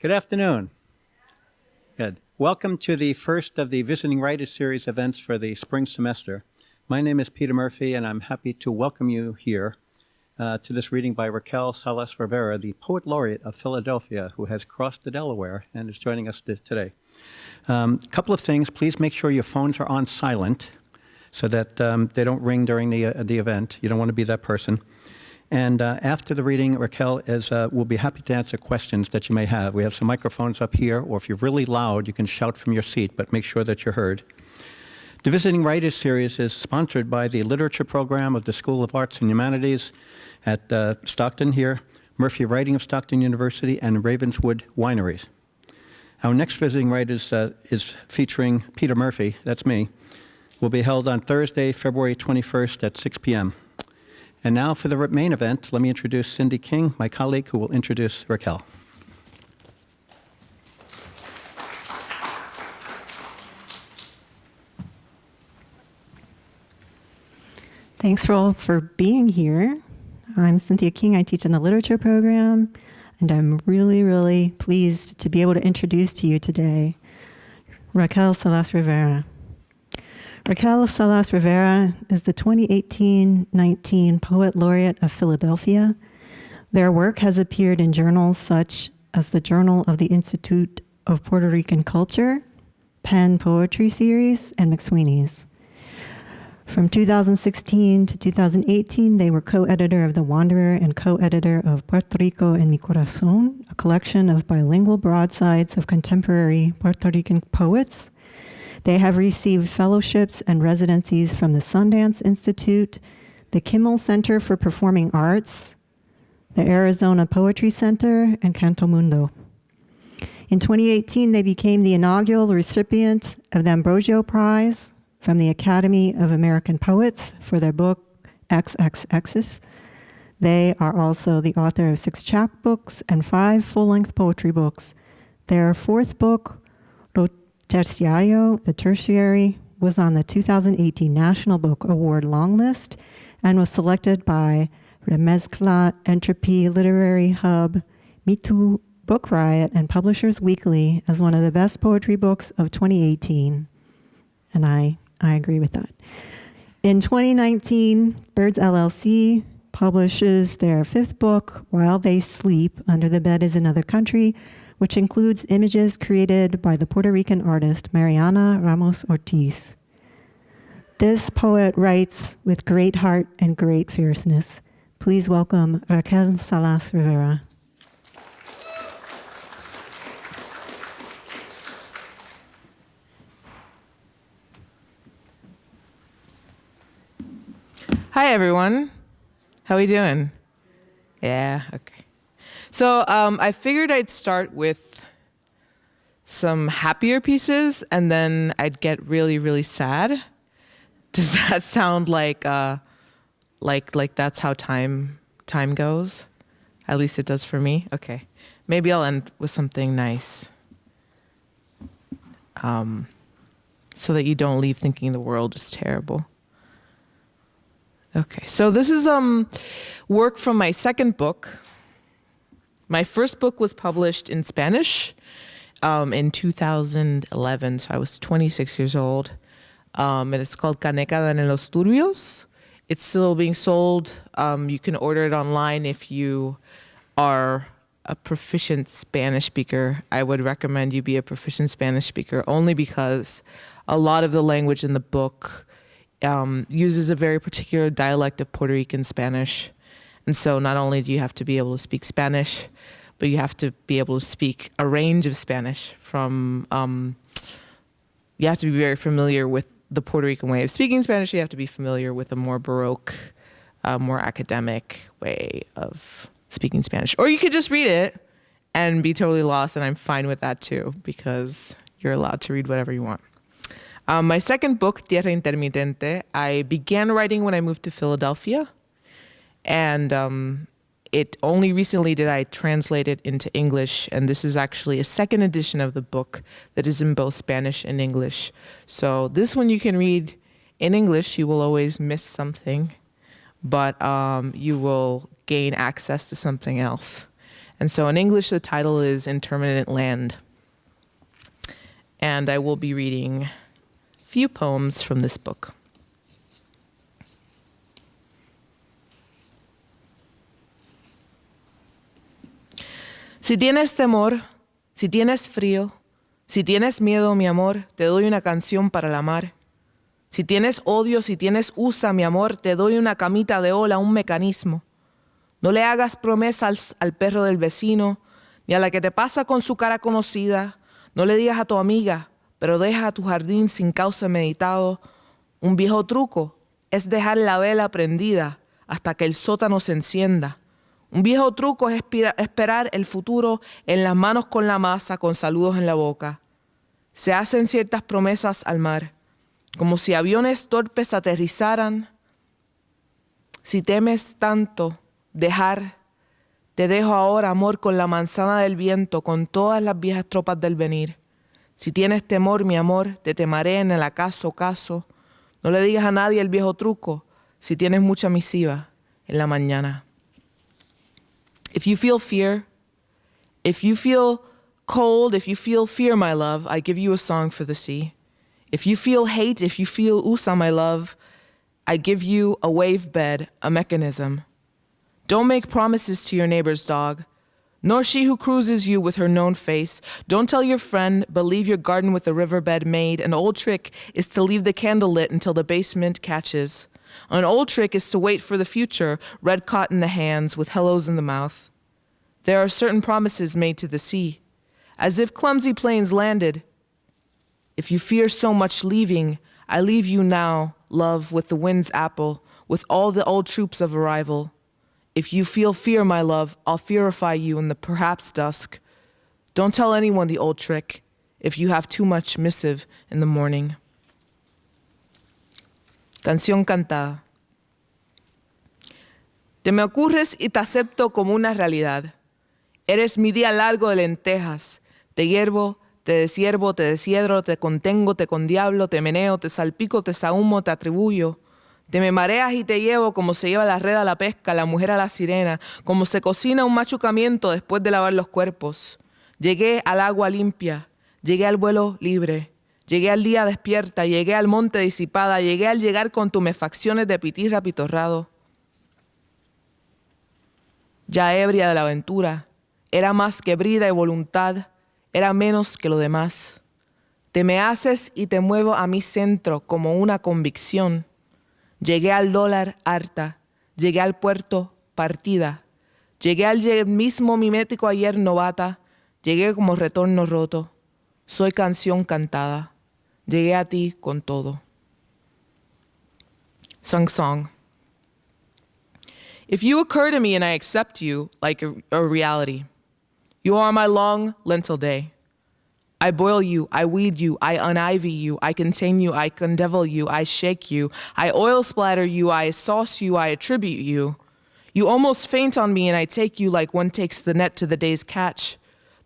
Good afternoon. Good. Welcome to the first of the Visiting Writers Series events for the spring semester. My name is Peter Murphy, and I'm happy to welcome you here to this reading by Raquel Salas Rivera, the Poet Laureate of Philadelphia, who has crossed the Delaware and is joining us today. A couple of things. Please make sure your phones are on silent so that they don't ring during the event. You don't want to be that person. And after the reading, Raquel will be happy to answer questions that you may have. We have some microphones up here, or if you're really loud, you can shout from your seat, but make sure that you're heard. The Visiting Writers Series is sponsored by the Literature Program of the School of Arts and Humanities at Stockton here, Murphy Writing of Stockton University, and Ravenswood Wineries. Our next Visiting Writers is featuring Peter Murphy, that's me, will be held on Thursday, February 21st at 6 p.m. And now for the main event, let me introduce Cindy King, my colleague, who will introduce Raquel. Thanks all for being here. I'm Cynthia King. I teach in the literature program, and I'm really, really pleased to be able to introduce to you today Raquel Salas Rivera. Raquel Salas Rivera is the 2018-19 Poet Laureate of Philadelphia. Their work has appeared in journals such as the Journal of the Institute of Puerto Rican Culture, Penn Poetry Series, and McSweeney's. From 2016 to 2018, they were co-editor of The Wanderer and co-editor of Puerto Rico and Mi Corazón, a collection of bilingual broadsides of contemporary Puerto Rican poets. They have received fellowships and residencies from the Sundance Institute, the Kimmel Center for Performing Arts, the Arizona Poetry Center, and CantoMundo. In 2018, they became the inaugural recipient of the Ambrosio Prize from the Academy of American Poets for their book, XXX's. They are also the author of 6 chapbooks and 5 full-length poetry books. Their 4th book, Terciario, The Tertiary, was on the 2018 National Book Award longlist and was selected by Remezcla, Entropy, Literary Hub, Me Too, Book Riot, and Publishers Weekly as one of the best poetry books of 2018. And I agree with that. In 2019, Birds LLC publishes their 5th book, While They Sleep, Under the Bed is Another Country, which includes images created by the Puerto Rican artist Mariana Ramos Ortiz. This poet writes with great heart and great fierceness. Please welcome Raquel Salas Rivera. Hi, everyone. How we doing? Yeah, okay. So I figured I'd start with some happier pieces, and then I'd get really, really sad. Does that sound like that's how time goes? At least it does for me. Okay. Maybe I'll end with something nice, so that you don't leave thinking the world is terrible. Okay, so this is work from my 2nd book. My 1st book was published in Spanish in 2011, so I was 26 years old. And it's called Caneca de los Turbios. It's still being sold. You can order it online if you are a proficient Spanish speaker. I would recommend you be a proficient Spanish speaker only because a lot of the language in the book uses a very particular dialect of Puerto Rican Spanish. And so not only do you have to be able to speak Spanish, but you have to be able to speak a range of Spanish from, you have to be very familiar with the Puerto Rican way of speaking Spanish. You have to be familiar with a more Baroque, more academic way of speaking Spanish. Or you could just read it and be totally lost, and I'm fine with that too, because you're allowed to read whatever you want. My 2nd book, Tierra Intermitente, I began writing when I moved to Philadelphia, and it only recently did I translate it into English, and this is actually a 2nd edition of the book that is in both Spanish and English. So this one you can read in English. You will always miss something, but you will gain access to something else. And so in English, the title is Intermittent Land. And I will be reading a few poems from this book. Si tienes temor, si tienes frío, si tienes miedo, mi amor, te doy una canción para la mar. Si tienes odio, si tienes usa, mi amor, te doy una camita de ola, un mecanismo. No le hagas promesas al perro del vecino, ni a la que te pasa con su cara conocida. No le digas a tu amiga, pero deja tu jardín sin cauce meditado. Un viejo truco es dejar la vela prendida hasta que el sótano se encienda. Un viejo truco es esperar el futuro en las manos con la masa, con saludos en la boca. Se hacen ciertas promesas al mar, como si aviones torpes aterrizaran. Si temes tanto dejar, te dejo ahora, amor, con la manzana del viento, con todas las viejas tropas del venir. Si tienes temor, mi amor, te temaré en el acaso caso. No le digas a nadie el viejo truco, si tienes mucha misiva en la mañana. If you feel fear, if you feel cold, if you feel fear, my love, I give you a song for the sea. If you feel hate, if you feel usa, my love, I give you a wave bed, a mechanism. Don't make promises to your neighbor's dog, nor she who cruises you with her known face. Don't tell your friend, but leave your garden with a riverbed made. An old trick is to leave the candle lit until the basement catches. An old trick is to wait for the future, red caught in the hands with hellos in the mouth. There are certain promises made to the sea, as if clumsy planes landed. If you fear so much leaving, I leave you now, love, with the wind's apple, with all the old troops of arrival. If you feel fear, my love, I'll fearify you in the perhaps dusk. Don't tell anyone the old trick, if you have too much missive in the morning. Canción cantada. Te me ocurres y te acepto como una realidad. Eres mi día largo de lentejas. Te hiervo, te deshiedro, te contengo, te condiablo, te meneo, te salpico, te sahumo, te atribuyo. Te me mareas y te llevo como se lleva la red a la pesca, la mujer a la sirena, como se cocina un machucamiento después de lavar los cuerpos. Llegué al agua limpia, llegué al vuelo libre. Llegué al día despierta, llegué al monte disipada, llegué al llegar con tumefacciones de pitirra pitorrado. Ya ebria de la aventura, era más que brida y voluntad, era menos que lo demás. Te me haces y te muevo a mi centro como una convicción. Llegué al dólar harta, llegué al puerto partida, llegué al mismo mimético ayer novata, llegué como retorno roto. Soy canción cantada. Llegué a ti con todo. Sung. If you occur to me and I accept you like a reality, you are my long lentil day. I boil you, I weed you, I univy you, I contain you, I condevil you, I shake you, I oil splatter you, I sauce you, I attribute you. You almost faint on me and I take you like one takes the net to the day's catch,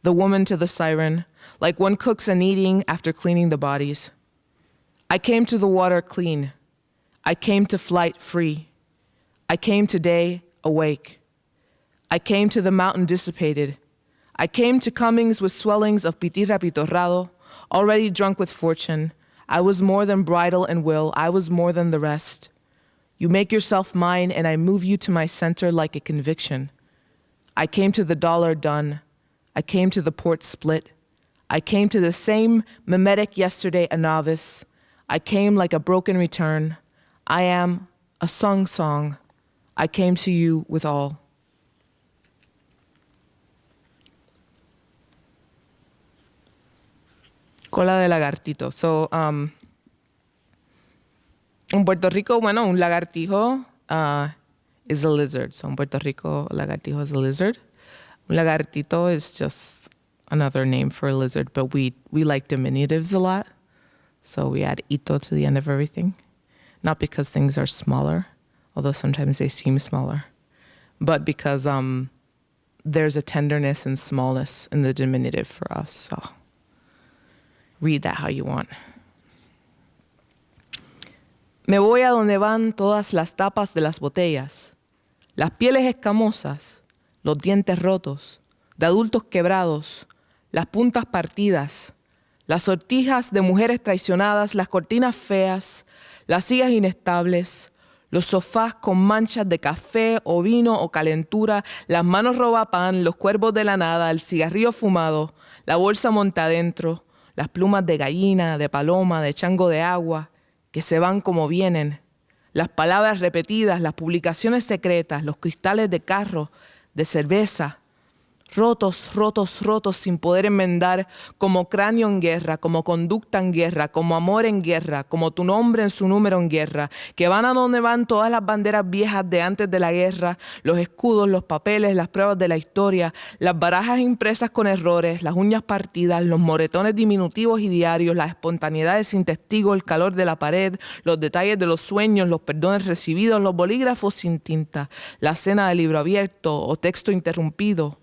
the woman to the siren, like one cooks an eating after cleaning the bodies. I came to the water clean. I came to flight free. I came today awake. I came to the mountain dissipated. I came to comings with swellings of pitirra pitorrado, already drunk with fortune. I was more than bridal and will. I was more than the rest. You make yourself mine and I move you to my center like a conviction. I came to the dollar done. I came to the port split. I came to the same mimetic yesterday, a novice. I came like a broken return. I am a song. I came to you with all. Cola de lagartito. So, en Puerto Rico, bueno, un lagartijo is a lizard. So, en Puerto Rico, lagartijo is a lizard. Un lagartito is just another name for a lizard, but we like diminutives a lot. So we add ito to the end of everything. Not because things are smaller, although sometimes they seem smaller, but because there's a tenderness and smallness in the diminutive for us. So read that how you want. Me voy a donde van todas las tapas de las botellas, las pieles escamosas, los dientes rotos, de adultos quebrados, las puntas partidas, las sortijas de mujeres traicionadas, las cortinas feas, las sillas inestables, los sofás con manchas de café o vino o calentura, las manos robapan, los cuervos de la nada, el cigarrillo fumado, la bolsa monta adentro, las plumas de gallina, de paloma, de chango de agua, que se van como vienen, las palabras repetidas, las publicaciones secretas, los cristales de carro, de cerveza, rotos, rotos, rotos sin poder enmendar, como cráneo en guerra, como conducta en guerra, como amor en guerra, como tu nombre en su número en guerra, que van a donde van todas las banderas viejas de antes de la guerra, los escudos, los papeles, las pruebas de la historia, las barajas impresas con errores, las uñas partidas, los moretones diminutivos y diarios, las espontaneidades sin testigo, el calor de la pared, los detalles de los sueños, los perdones recibidos, los bolígrafos sin tinta, la cena de libro abierto o texto interrumpido,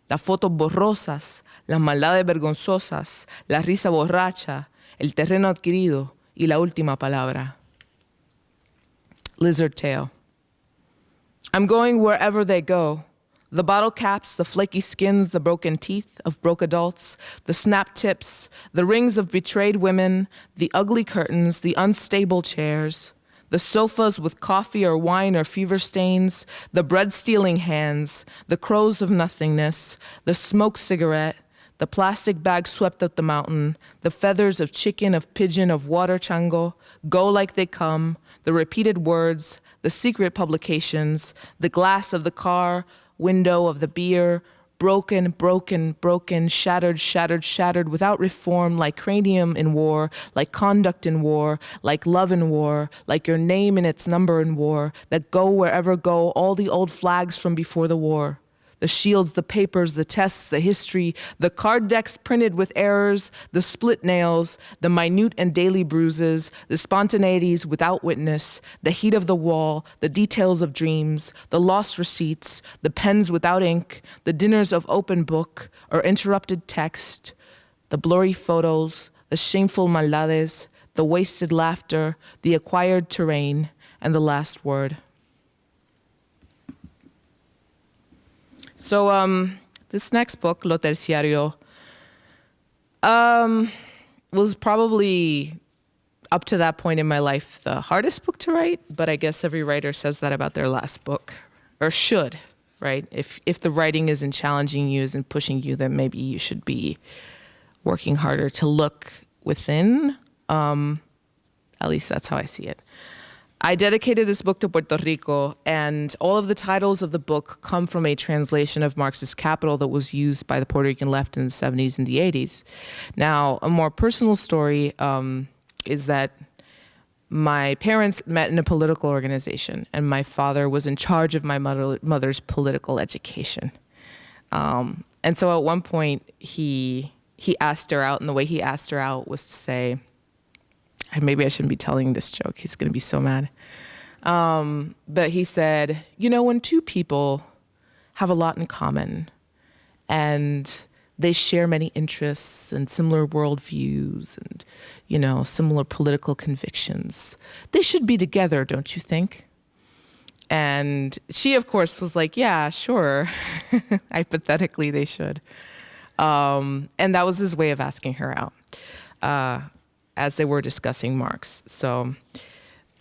las fotos borrosas, las maldades vergonzosas, la risa borracha, el terreno adquirido y la última palabra. Lizard tail. I'm going wherever they go. The bottle caps, the flaky skins, the broken teeth of broke adults, the snap tips, the rings of betrayed women, the ugly curtains, the unstable chairs, the sofas with coffee or wine or fever stains, the bread-stealing hands, the crows of nothingness, the smoked cigarette, the plastic bag swept up the mountain, the feathers of chicken, of pigeon, of water chango, go like they come, the repeated words, the secret publications, the glass of the car, window of the beer, broken, broken, broken, shattered, shattered, shattered, without reform, like cranium in war, like conduct in war, like love in war, like your name and its number in war, that go wherever go all the old flags from before the war. The shields, the papers, the tests, the history, the card decks printed with errors, the split nails, the minute and daily bruises, the spontaneities without witness, the heat of the wall, the details of dreams, the lost receipts, the pens without ink, the dinners of open book or interrupted text, the blurry photos, the shameful maldades, the wasted laughter, the acquired terrain, and the last word. So this next book, Lo Terciario, was probably, up to that point in my life, the hardest book to write, but I guess every writer says that about their last book, or should, right? If the writing isn't challenging you, isn't pushing you, then maybe you should be working harder to look within. At least that's how I see it. I dedicated this book to Puerto Rico, and all of the titles of the book come from a translation of Marxist Capital that was used by the Puerto Rican left in the 70s and the 80s. Now, a more personal story is that my parents met in a political organization, and my father was in charge of my mother's political education. And so at one point, he asked her out, and the way he asked her out was to say, maybe I shouldn't be telling this joke. He's going to be so mad. But he said, you know, when two people have a lot in common and they share many interests and similar worldviews and, you know, similar political convictions, they should be together, don't you think? And she, of course, was like, yeah, sure. Hypothetically, they should. And that was his way of asking her out. As they were discussing Marx. So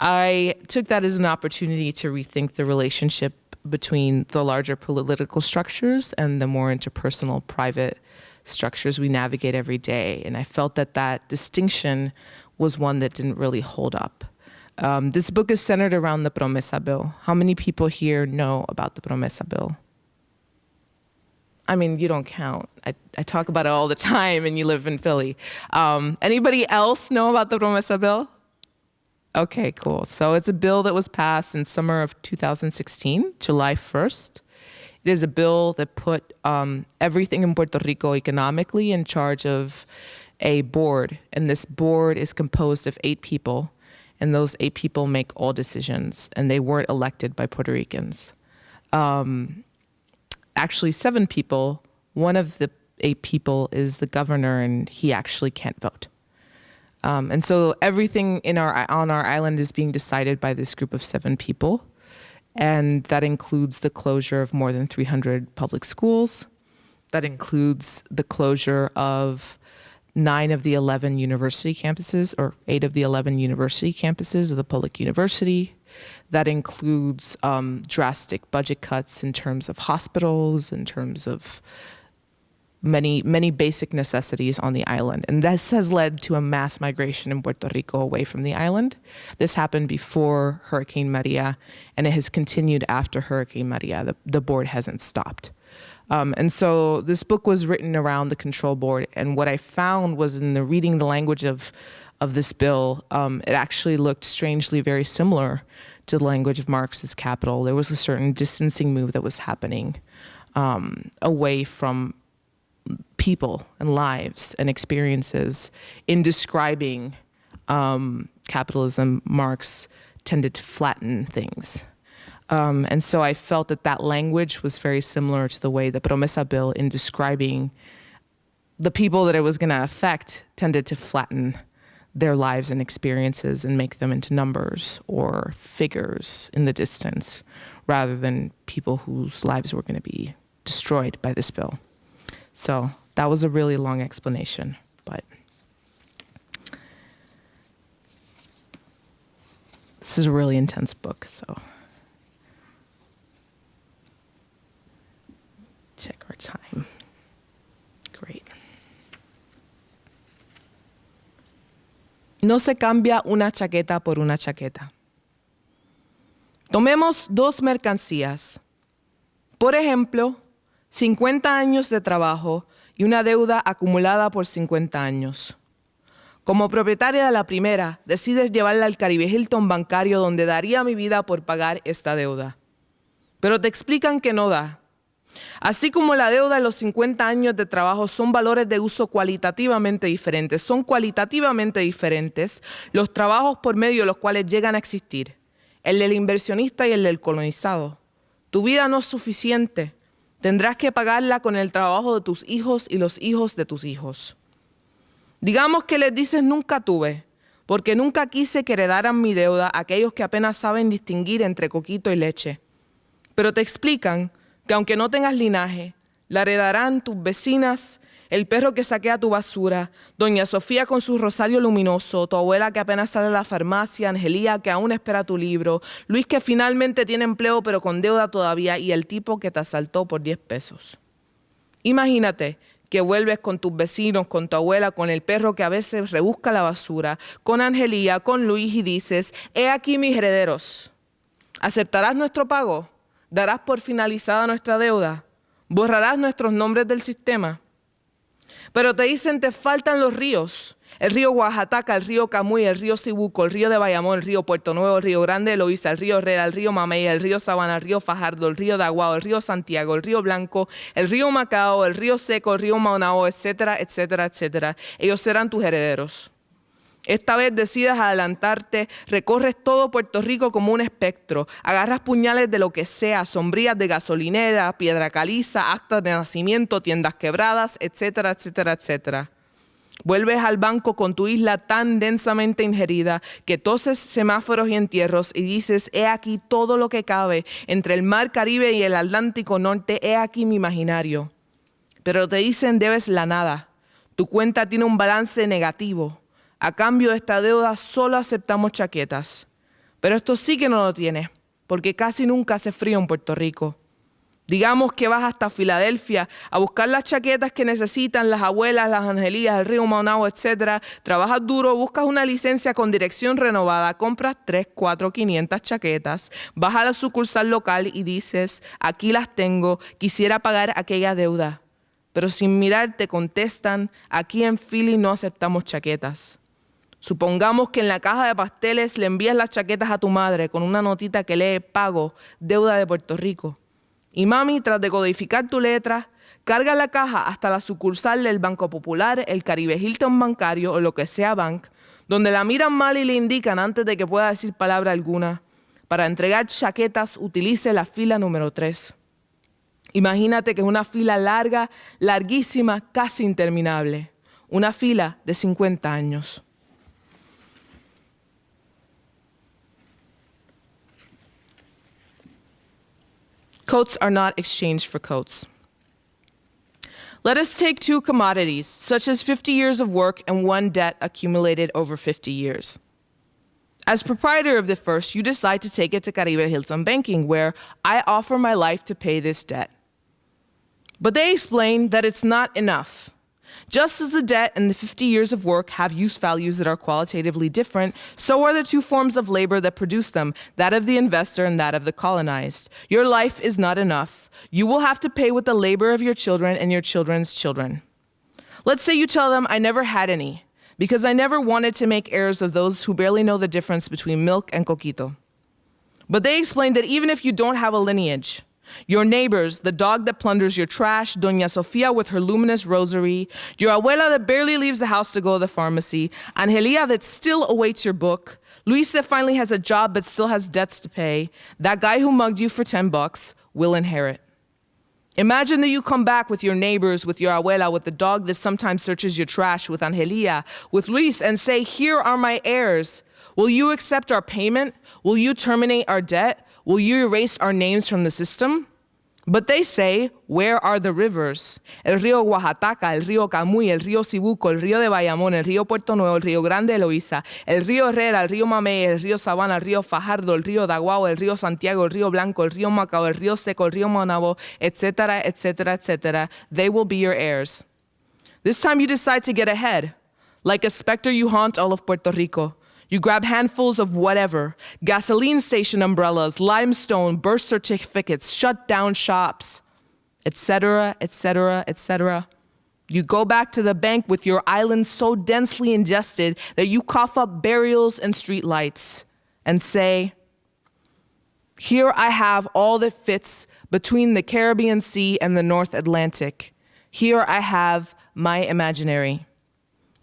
I took that as an opportunity to rethink the relationship between the larger political structures and the more interpersonal private structures we navigate every day. And I felt that that distinction was one that didn't really hold up. This book is centered around the Promesa Bill. How many people here know about the Promesa Bill? I mean, you don't count. I talk about it all the time, and you live in Philly. Anybody else know about the Promesa Bill? Okay, cool. So it's a bill that was passed in summer of 2016, July 1st. It is a bill that put everything in Puerto Rico economically in charge of a board, and this board is composed of 8 people, and those 8 people make all decisions, and they weren't elected by Puerto Ricans. Actually 7 people. One of the 8 people is the governor, and he actually can't vote. And so everything on our island is being decided by this group of 7 people, and that includes the closure of more than 300 public schools. that includes the closure of 9 of the 11 university campuses, or 8 of the 11 university campuses of the public university. That includes drastic budget cuts in terms of hospitals, in terms of many basic necessities on the island. And this has led to a mass migration in Puerto Rico away from the island. This happened before Hurricane Maria, and it has continued after Hurricane Maria. The board hasn't stopped. And so this book was written around the control board, and what I found was in the reading the language of this bill, it actually looked strangely very similar to the language of Marx's Capital. There was a certain distancing move that was happening away from people and lives and experiences. In describing capitalism, Marx tended to flatten things. And so I felt that language was very similar to the way the Promesa Bill, in describing the people that it was going to affect, tended to flatten their lives and experiences and make them into numbers or figures in the distance, rather than people whose lives were going to be destroyed by this bill. So that was a really long explanation, but this is a really intense book, so check our time. Great. No se cambia una chaqueta por una chaqueta. Tomemos 2 mercancías. Por ejemplo, 50 años de trabajo y una deuda acumulada por 50 años. Como propietaria de la primera, decides llevarla al Caribe Hilton bancario donde daría mi vida por pagar esta deuda. Pero te explican que no da. Así como la deuda y los 50 años de trabajo son valores de uso cualitativamente diferentes, los trabajos por medio de los cuales llegan a existir, el del inversionista y el del colonizado. Tu vida no es suficiente. Tendrás que pagarla con el trabajo de tus hijos y los hijos de tus hijos. Digamos que les dices nunca tuve, porque nunca quise que heredaran mi deuda a aquellos que apenas saben distinguir entre coquito y leche. Pero te explican que aunque no tengas linaje, la heredarán tus vecinas, el perro que saquea tu basura, doña Sofía con su rosario luminoso, tu abuela que apenas sale a la farmacia, Angelía que aún espera tu libro, Luis que finalmente tiene empleo pero con deuda todavía y el tipo que te asaltó por 10 pesos. Imagínate que vuelves con tus vecinos, con tu abuela, con el perro que a veces rebusca la basura, con Angelía, con Luis y dices, he aquí mis herederos. ¿Aceptarás nuestro pago? ¿Darás por finalizada nuestra deuda? ¿Borrarás nuestros nombres del sistema? Pero te dicen, te faltan los ríos. El río Oaxaca, el río Camuy, el río Cibuco, el río de Bayamón, el río Puerto Nuevo, el río Grande de Loíza, el río Herrera, el río Mamey, el río Sabana, el río Fajardo, el río Daguao, el río Santiago, el río Blanco, el río Macao, el río Seco, el río Maunao, etcétera, etcétera, etcétera. Ellos serán tus herederos. Esta vez decidas adelantarte, recorres todo Puerto Rico como un espectro, agarras puñales de lo que sea, sombrías de gasolinera, piedra caliza, actas de nacimiento, tiendas quebradas, etcétera, etcétera, etcétera. Vuelves al banco con tu isla tan densamente ingerida que toses semáforos y entierros y dices, he aquí todo lo que cabe entre el mar Caribe y el Atlántico Norte, he aquí mi imaginario. Pero te dicen, debes la nada, tu cuenta tiene un balance negativo. A cambio de esta deuda solo aceptamos chaquetas. Pero esto sí que no lo tiene, porque casi nunca hace frío en Puerto Rico. Digamos que vas hasta Filadelfia a buscar las chaquetas que necesitan las abuelas, las Angelías, el río Maunao, etc. Trabajas duro, buscas una licencia con dirección renovada, compras 3, 4, 500 chaquetas, vas a la sucursal local y dices, aquí las tengo, quisiera pagar aquella deuda. Pero sin mirar te contestan, aquí en Philly no aceptamos chaquetas. Supongamos que en la caja de pasteles le envías las chaquetas a tu madre con una notita que lee pago, deuda de Puerto Rico. Y mami, tras decodificar tu letra, carga la caja hasta la sucursal del Banco Popular, el Caribe Hilton bancario o lo que sea bank, donde la miran mal y le indican antes de que pueda decir palabra alguna. Para entregar chaquetas, utilice la fila número 3. Imagínate que es una fila larga, larguísima, casi interminable. Una fila de 50 años. Coats are not exchanged for coats. Let us take two commodities, such as 50 years of work and one debt accumulated over 50 years. As proprietor of the first, you decide to take it to Caribe Hilton Banking, where I offer my life to pay this debt. But they explain that it's not enough. Just as the debt and the 50 years of work have use values that are qualitatively different, so are the two forms of labor that produce them, that of the investor and that of the colonized. Your life is not enough. You will have to pay with the labor of your children and your children's children. Let's say you tell them, I never had any, because I never wanted to make heirs of those who barely know the difference between milk and coquito. But they explain that even if you don't have a lineage, your neighbors, the dog that plunders your trash, Doña Sofia with her luminous rosary, your abuela that barely leaves the house to go to the pharmacy, Angelia that still awaits your book, Luis that finally has a job but still has debts to pay, that guy who mugged you for $10 will inherit. Imagine that you come back with your neighbors, with your abuela, with the dog that sometimes searches your trash, with Angelia, with Luis, and say, here are my heirs. Will you accept our payment? Will you terminate our debt? Will you erase our names from the system? But they say, where are the rivers? El río Oaxaca, el río Camuy, el río Cibuco, el río de Bayamón, el río Puerto Nuevo, el río Grande de Loíza, el río Herrera, el río Mamey, el río Sabana, el río Fajardo, el río Daguao, el río Santiago, el río Blanco, el río Macao, el río Seco, el río Manabo, etc., etc., etc. They will be your heirs. This time you decide to get ahead. Like a specter, you haunt all of Puerto Rico. You grab handfuls of whatever, gasoline station umbrellas, limestone, birth certificates, shut down shops, etc., etc., etc. You go back to the bank with your island so densely ingested that you cough up burials and streetlights and say, here I have all that fits between the Caribbean Sea and the North Atlantic. Here I have my imaginary.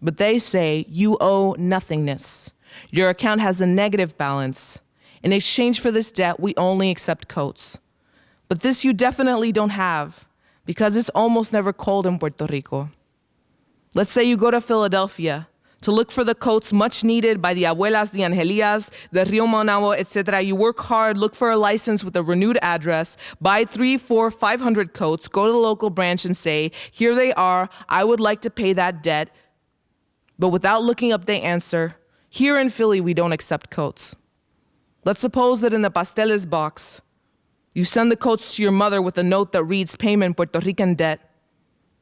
But they say you owe nothingness. Your account has a negative balance. In exchange for this debt, we only accept coats. But this you definitely don't have, because it's almost never cold in Puerto Rico. Let's say you go to Philadelphia to look for the coats much needed by the abuelas, the angelias, the Rio Manabo, etc. You work hard, look for a license with a renewed address, buy 300, 400, 500 coats, go to the local branch and say, here they are, I would like to pay that debt. But without looking up, they answer, here in Philly, we don't accept coats. Let's suppose that in the pasteles box, you send the coats to your mother with a note that reads payment Puerto Rican debt.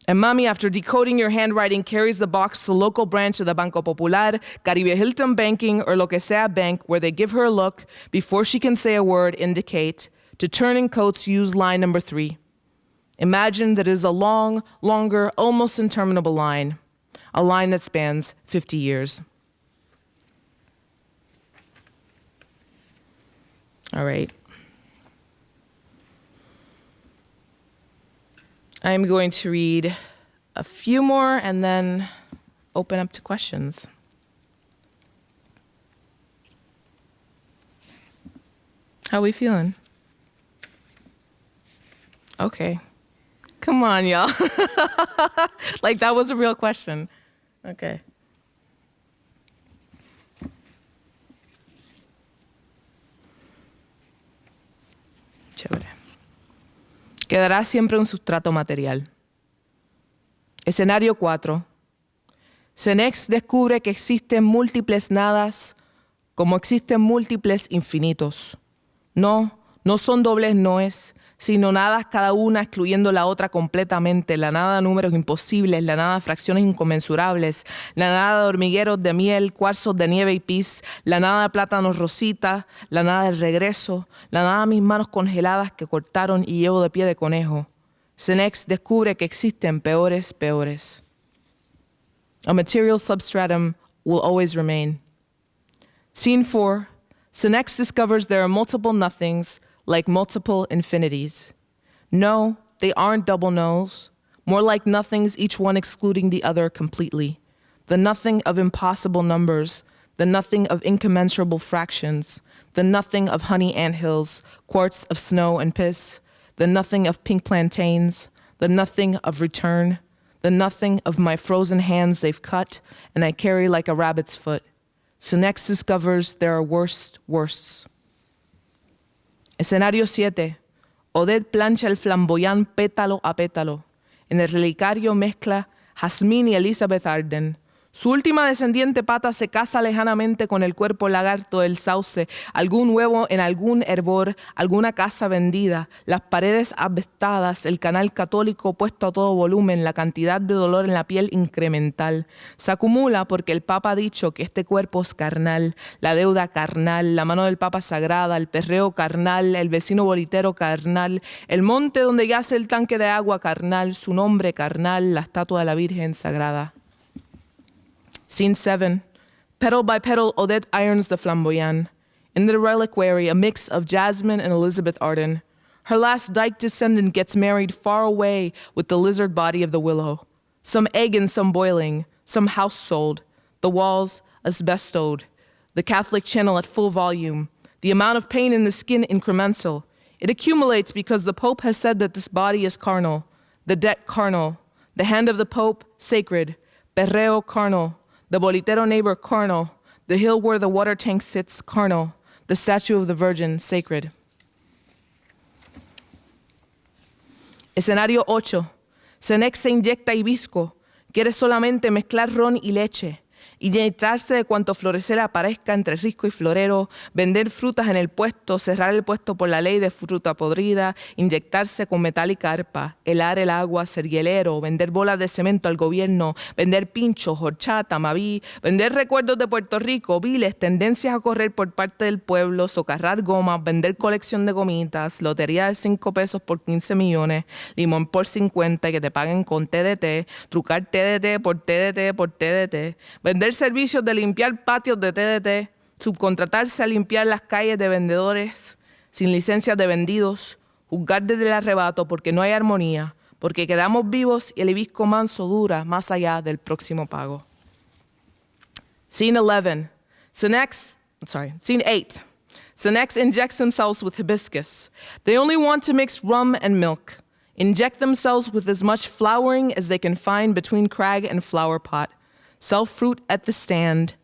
And mommy, after decoding your handwriting, carries the box to the local branch of the Banco Popular, Caribe Hilton Banking, or Lo que sea Bank, where they give her a look before she can say a word, indicate, to turn in coats, use line number 3. Imagine that it is a long, longer, almost interminable line, a line that spans 50 years. All right. I'm going to read a few more and then open up to questions. How are we feeling? Okay. Come on, y'all. Like that was a real question. Okay. Chévere. Quedará siempre un sustrato material. Escenario 4. Senex descubre que existen múltiples nadas como existen múltiples infinitos. No son dobles noes, sino nadas cada una excluyendo la otra completamente, la nada de números imposibles, la nada de fracciones inconmensurables, la nada de hormigueros de miel, cuarzos de nieve y pis, la nada de plátanos rosita, la nada del regreso, la nada de mis manos congeladas que cortaron y llevo de pie de conejo. Senex descubre que existen peores. A material substratum will always remain. Scene 4. Senex discovers there are multiple nothings, like multiple infinities. No, they aren't double no's, more like nothings, each one excluding the other completely. The nothing of impossible numbers, the nothing of incommensurable fractions, the nothing of honey anthills, quarts of snow and piss, the nothing of pink plantains, the nothing of return, the nothing of my frozen hands they've cut and I carry like a rabbit's foot. Senex discovers there are worsts. Escenario 7. Odette plancha el flamboyant pétalo a pétalo. En el relicario mezcla Jazmín y Elizabeth Arden. Su última descendiente pata se casa lejanamente con el cuerpo lagarto del sauce, algún huevo en algún hervor, alguna casa vendida, las paredes asbestadas, el canal católico puesto a todo volumen, la cantidad de dolor en la piel incremental. Se acumula porque el Papa ha dicho que este cuerpo es carnal, la deuda carnal, la mano del Papa sagrada, el perreo carnal, el vecino bolitero carnal, el monte donde yace el tanque de agua carnal, su nombre carnal, la estatua de la Virgen sagrada. Scene 7. Petal by petal, Odette irons the flamboyant. In the reliquary, a mix of Jasmine and Elizabeth Arden. Her last Dyke descendant gets married far away with the lizard body of the willow. Some egg and some boiling, some house sold. The walls asbestoed. The Catholic channel at full volume. The amount of pain in the skin incremental. It accumulates because the Pope has said that this body is carnal. The debt carnal. The hand of the Pope sacred. Perreo carnal. The bolitero neighbor carnal, the hill where the water tank sits carnal, the statue of the Virgin sacred. Escenario 8. Senex se inyecta hibisco, quiere solamente mezclar ron y leche, inyectarse de cuanto florecer aparezca entre risco y florero, vender frutas en el puesto, cerrar el puesto por la ley de fruta podrida, inyectarse con metal y carpa, helar el agua, ser hielero, vender bolas de cemento al gobierno, vender pinchos, horchata, maví, vender recuerdos de Puerto Rico, viles, tendencias a correr por parte del pueblo, socarrar gomas, vender colección de gomitas, lotería de 5 pesos por 15 millones, limón por 50 y que te paguen con TDT, trucar TDT por TDT por TDT, vender servicios de limpiar patios de TDT, subcontratarse a limpiar las calles de vendedores sin licencias de vendidos, juzgar desde el arrebato porque no hay armonía, porque quedamos vivos y el hibisco manso dura más allá del próximo pago. Scene 8. Senex injects themselves with hibiscus. They only want to mix rum and milk. Inject themselves with as much flowering as they can find between crag and flower pot. Sell fruit at the stand,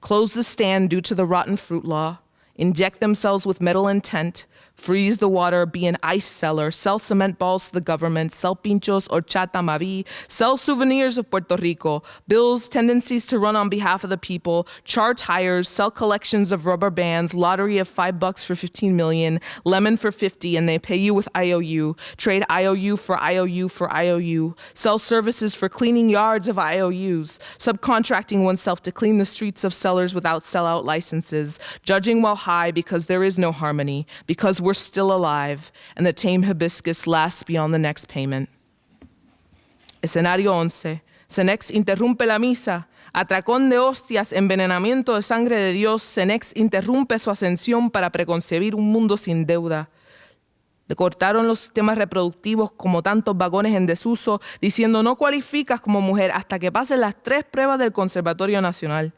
close the stand due to the rotten fruit law, inject themselves with metal intent, freeze the water, be an ice seller, sell cement balls to the government, sell pinchos, horchata, maví, sell souvenirs of Puerto Rico, bills, tendencies to run on behalf of the people, charge hires, sell collections of rubber bands, lottery of $5 for 15 million, lemon for 50, and they pay you with IOU, trade IOU for IOU for IOU, sell services for cleaning yards of IOUs, subcontracting oneself to clean the streets of cellars without sellout licenses, judging while high because there is no harmony, because we're still alive, and the tame hibiscus lasts beyond the next payment. Escenario 11. Senex interrumpe la misa. Atracón de hostias, envenenamiento de sangre de Dios. Senex interrumpe su ascensión para preconcebir un mundo sin deuda. Le cortaron los sistemas reproductivos como tantos vagones en desuso, diciendo no cualificas como mujer hasta que pasen las 3 pruebas del Conservatorio Nacional.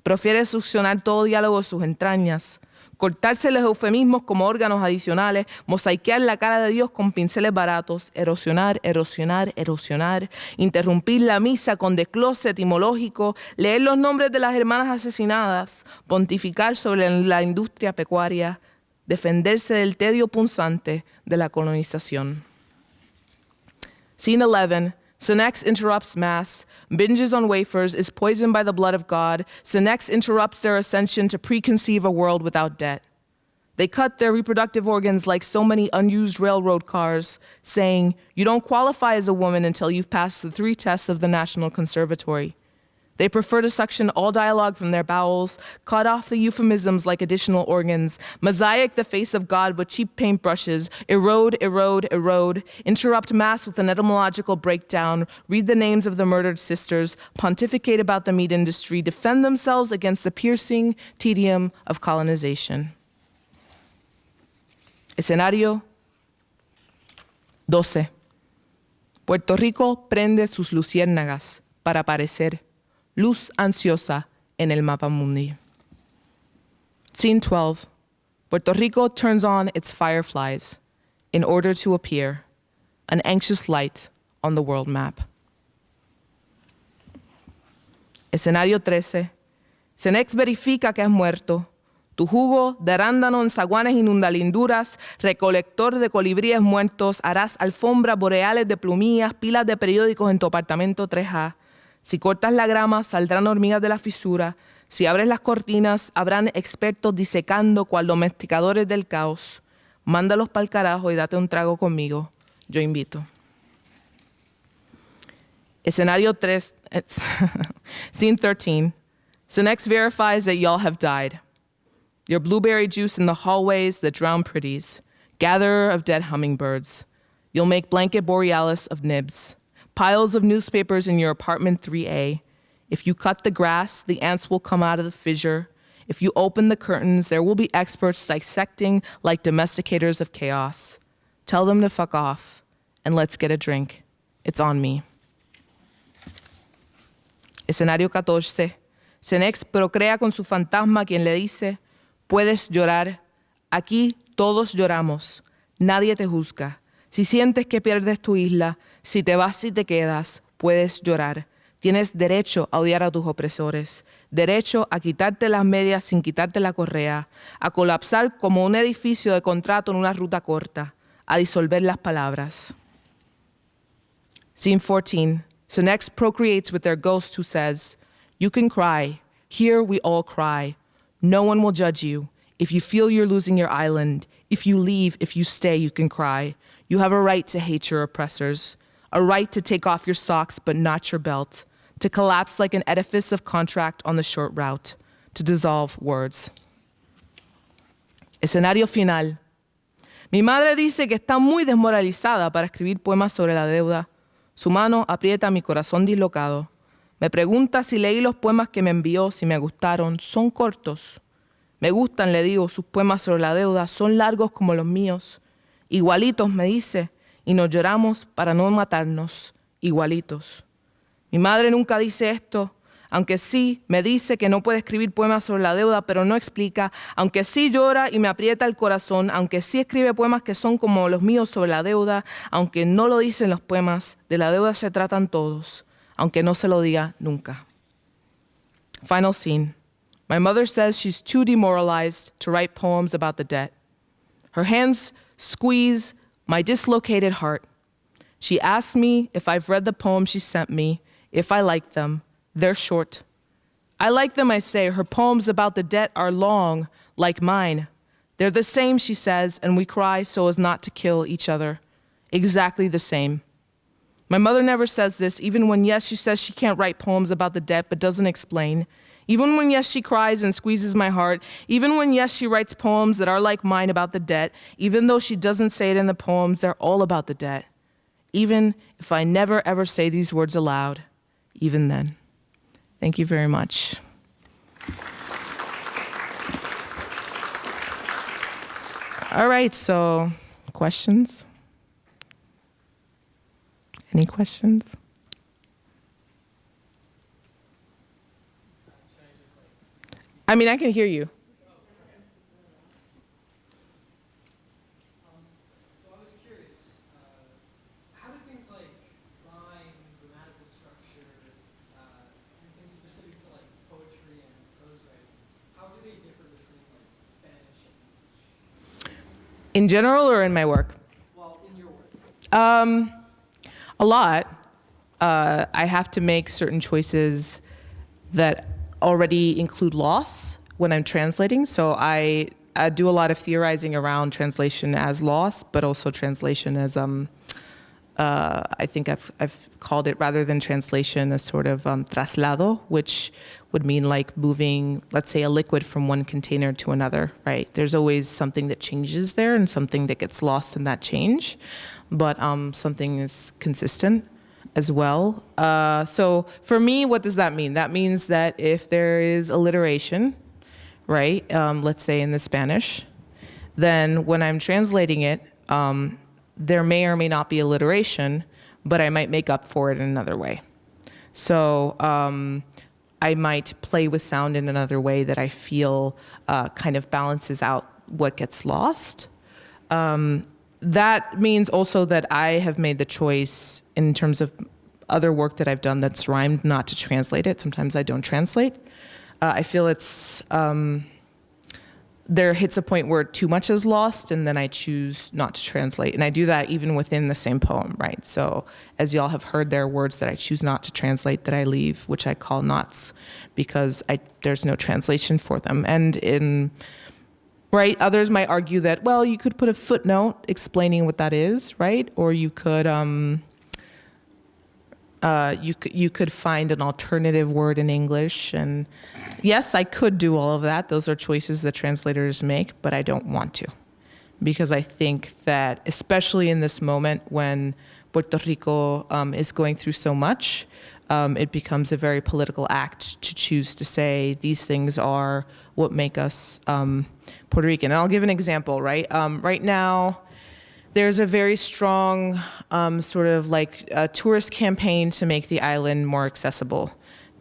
Prefiere succionar todo diálogo de sus entrañas. Cortarse los eufemismos como órganos adicionales, mosaiquear la cara de Dios con pinceles baratos, erosionar, erosionar, erosionar, interrumpir la misa con desglose etimológico, leer los nombres de las hermanas asesinadas, pontificar sobre la industria pecuaria, defenderse del tedio punzante de la colonización. Scene 11. Senex interrupts Mass, binges on wafers, is poisoned by the blood of God. Senex interrupts their ascension to preconceive a world without debt. They cut their reproductive organs like so many unused railroad cars, saying, you don't qualify as a woman until you've passed the 3 tests of the National Conservatory. They prefer to suction all dialogue from their bowels, cut off the euphemisms like additional organs, mosaic the face of God with cheap paintbrushes, erode, erode, erode, interrupt Mass with an etymological breakdown, read the names of the murdered sisters, pontificate about the meat industry, defend themselves against the piercing tedium of colonization. Escenario 12. Puerto Rico prende sus luciérnagas para aparecer luz ansiosa en el mapa mundi. Scene 12. Puerto Rico turns on its fireflies in order to appear, an anxious light on the world map. Escenario 13. Senex verifica que has muerto. Tu jugo de arándano en zaguanes inundalinduras, recolector de colibríes muertos, harás alfombras boreales de plumillas, pilas de periódicos en tu apartamento 3A. Si cortas la grama, saldrán hormigas de la fisura. Si abres las cortinas, habrán expertos disecando cual domesticadores del caos. Mándalos pa'l carajo y date un trago conmigo. Yo invito. Escenario 3, Scene 13. Sinex verifies that y'all have died. Your blueberry juice in the hallways that drown pretties. Gatherer of dead hummingbirds. You'll make blanket borealis of nibs. Piles of newspapers in your apartment 3A. If you cut the grass, the ants will come out of the fissure. If you open the curtains, there will be experts dissecting like domesticators of chaos. Tell them to fuck off, and let's get a drink. It's on me. Escenario 14. Sinex procrea con su fantasma quien le dice, puedes llorar. Aquí todos lloramos. Nadie te juzga. Si sientes que pierdes tu isla, si te vas y te quedas, puedes llorar. Tienes derecho a odiar a tus opresores, derecho a quitarte las medias sin quitarte la correa, a colapsar como un edificio de contrato en una ruta corta, a disolver las palabras. Scene 14. Sinex procreates with their ghost who says, you can cry. Here we all cry. No one will judge you. If you feel you're losing your island, if you leave, if you stay, you can cry. You have a right to hate your oppressors, a right to take off your socks but not your belt, to collapse like an edifice of contract on the short route, to dissolve words. Escenario final. Mi madre dice que está muy desmoralizada para escribir poemas sobre la deuda. Su mano aprieta mi corazón dislocado. Me pregunta si leí los poemas que me envió, si me gustaron. Son cortos. Me gustan, le digo, sus poemas sobre la deuda. Son largos como los míos. Igualitos, me dice, y nos lloramos para no matarnos. Igualitos. Mi madre nunca dice esto, aunque sí me dice que no puede escribir poemas sobre la deuda, pero no explica, aunque sí llora y me aprieta el corazón, aunque sí escribe poemas que son como los míos sobre la deuda, aunque no lo dicen los poemas, de la deuda se tratan todos, aunque no se lo diga nunca. Final scene. My mother says she's too demoralized to write poems about the debt. Her hands squeeze my dislocated heart. She asks me if I've read the poems she sent me, if I like them. They're short. I like them, I say. Her poems about the debt are long, like mine. They're the same, she says, and we cry so as not to kill each other. Exactly the same. My mother never says this, even when, yes, she says she can't write poems about the debt, but doesn't explain. Even when, yes, she cries and squeezes my heart. Even when, yes, she writes poems that are like mine about the debt. Even though she doesn't say it in the poems, they're all about the debt. Even if I never, ever say these words aloud, even then. Thank you very much. All right, so questions? Any questions? I mean, I can hear you. So I was curious, how do things like rhyme, grammatical structure, and things specific to like poetry and prose writing, how do they differ between like Spanish and English? In general or in my work? Well, in your work. A lot. I have to make certain choices that already include loss when I'm translating. So I do a lot of theorizing around translation as loss, but also translation as I think I've called it, rather than translation, a sort of traslado, which would mean like moving, let's say, a liquid from one container to another, right? There's always something that changes there and something that gets lost in that change, but something is consistent as well. So for me, what does that mean? That means that if there is alliteration, right, let's say in the Spanish, then when I'm translating it, there may or may not be alliteration, but I might make up for it in another way. So I might play with sound in another way that I feel kind of balances out what gets lost. That means also that I have made the choice in terms of other work that I've done that's rhymed not to translate it. Sometimes I don't translate. I feel it's there hits a point where too much is lost, and then I choose not to translate. And I do that even within the same poem, right? So as y'all have heard, there are words that I choose not to translate that I leave, which I call knots, because there's no translation for them. And right, others might argue that, well, you could put a footnote explaining what that is, right? Or you could you could find an alternative word in English. And yes, I could do all of that. Those are choices that translators make, but I don't want to. Because I think that, especially in this moment when Puerto Rico is going through so much, it becomes a very political act to choose to say these things are what make us Puerto Rican. And I'll give an example, right? Right now, there's a very strong sort of like tourist campaign to make the island more accessible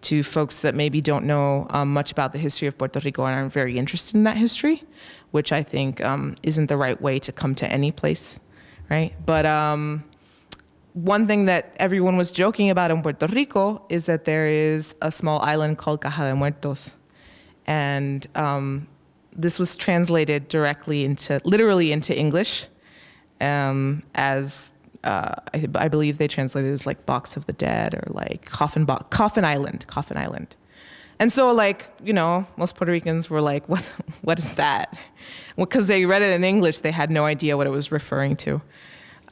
to folks that maybe don't know much about the history of Puerto Rico and aren't very interested in that history, which I think isn't the right way to come to any place, right? But one thing that everyone was joking about in Puerto Rico is that there is a small island called Caja de Muertos. And this was translated literally into English, as I believe they translated it as like Box of the Dead or like Coffin Island. And so like, most Puerto Ricans were like, what is that? Well, because they read it in English, they had no idea what it was referring to.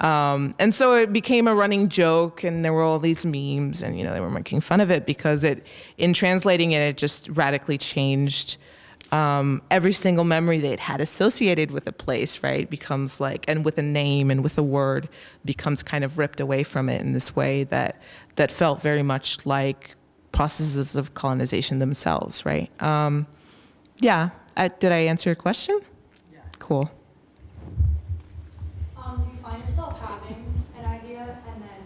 And so it became a running joke, and there were all these memes, and they were making fun of it because in translating it just radically changed every single memory they'd had associated with a place, right? Becomes like, and with a name and with a word, becomes kind of ripped away from it in this way that felt very much like processes of colonization themselves, right? Yeah, did I answer your question? Yeah. Cool. Do you find yourself having an idea and then